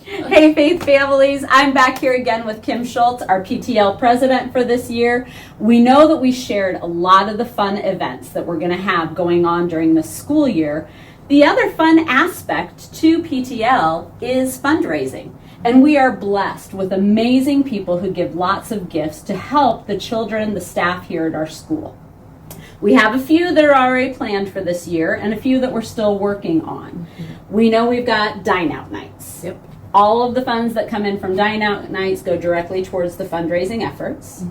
Hey, Faith families. I'm back here again with Kim Schultz, our PTL president for this year. We know that we shared a lot of the fun events that we're going to have going on during the school year. The other fun aspect to PTL is fundraising. And we are blessed with amazing people who give lots of gifts to help the children, the staff here at our school. We have a few that are already planned for this year and a few that we're still working on. We know we've got dine out nights. Yep. All of the funds that come in from dine out nights go directly towards the fundraising efforts.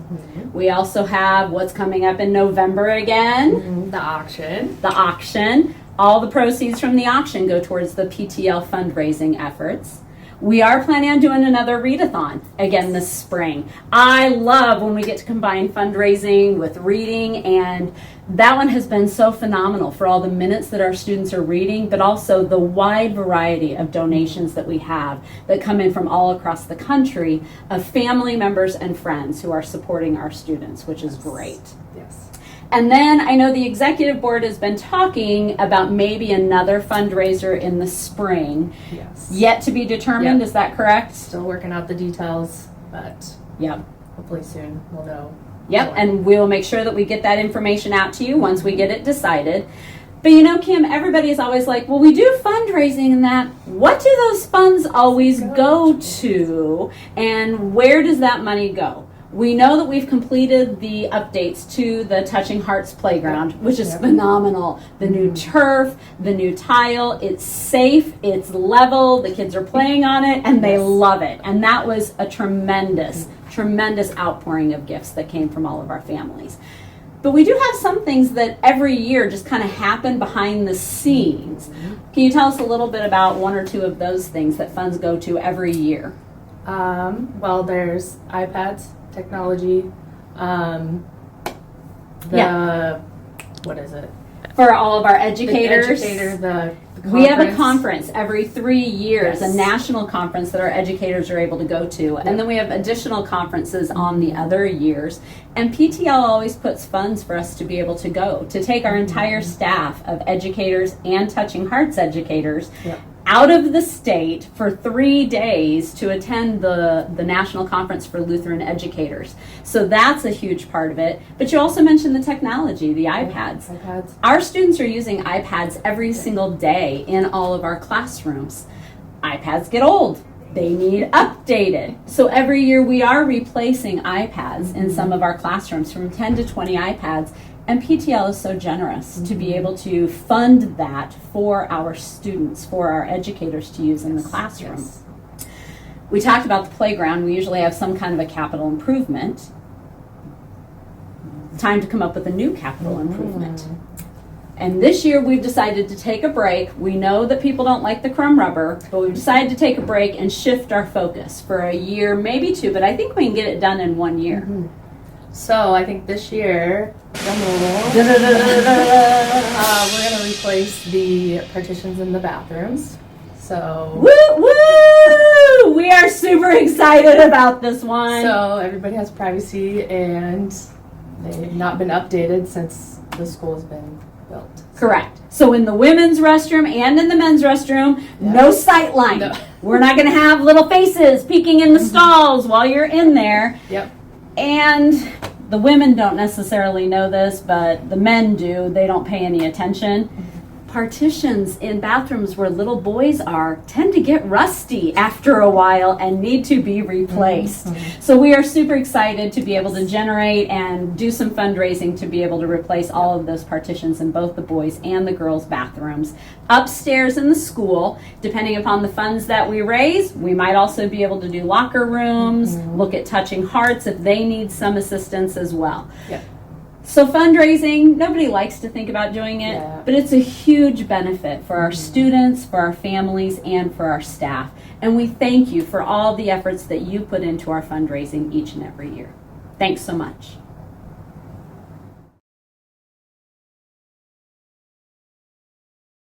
We also have what's coming up in November again. The auction. The auction. All the proceeds from the auction go towards the PTL fundraising efforts. We are planning on doing another readathon again this spring. I love when we get to combine fundraising with reading, and that one has been so phenomenal for all the minutes that our students are reading, but also the wide variety of donations that we have that come in from all across the country of family members and friends who are supporting our students, which is great. Yes. And then I know the executive board has been talking about maybe another fundraiser in the spring. Yes. Yet to be determined, Yep. Is that correct? Still working out the details, but Yep. hopefully soon we'll know. Yep, more. and we'll make sure that we get that information out to you once we get it decided. But you know, Kim, everybody's always like, well, we do fundraising and that. What do those funds always go to? And where does that money go? We know that we've completed the updates to the Touching Hearts playground, which is phenomenal. The new turf, the new tile, it's safe, it's level, the kids are playing on it, and they love it. And that was a tremendous outpouring of gifts that came from all of our families. But we do have some things that every year just kind of happen behind the scenes. Can you tell us a little bit about one or two of those things that funds go to every year? Well, there's iPads, technology, what is it? For all of our educators. We have a conference every 3 years, a national conference that our educators are able to go to. And then we have additional conferences on the other years. And PTL always puts funds for us to be able to go, to take our entire staff of educators and Touching Hearts educators out of the state for 3 days to attend the national conference for Lutheran educators. So that's a huge part of it. But you also mentioned the technology, the iPads. Our students are using iPads every single day in all of our classrooms. iPads get old. They need updated. So every year we are replacing iPads in some of our classrooms, from 10 to 20 iPads. And PTL is so generous to be able to fund that for our students, for our educators to use in the classroom. We talked about the playground. We usually have some kind of a capital improvement. Time to come up with a new capital improvement. And this year we've decided to take a break. We know that people don't like the crumb rubber, but we've decided to take a break and shift our focus for a year, maybe two, but I think we can get it done in 1 year. So I think this year, we're going to replace the partitions in the bathrooms. So woo woo! We are super excited about this one. So everybody has privacy, and they've not been updated since the school has been built. Correct. So in the women's restroom and in the men's restroom, no sight line. No. We're not going to have little faces peeking in the stalls while you're in there. Yep. And the women don't necessarily know this, but the men do. They don't pay any attention. Partitions in bathrooms where little boys are tend to get rusty after a while and need to be replaced. So we are super excited to be able to generate and do some fundraising to be able to replace all of those partitions in both the boys and the girls' bathrooms. Upstairs in the school, depending upon the funds that we raise, we might also be able to do locker rooms, look at Touching Hearts if they need some assistance as well. So fundraising, nobody likes to think about doing it, but it's a huge benefit for our students, for our families, and for our staff. And we thank you for all the efforts that you put into our fundraising each and every year. Thanks so much.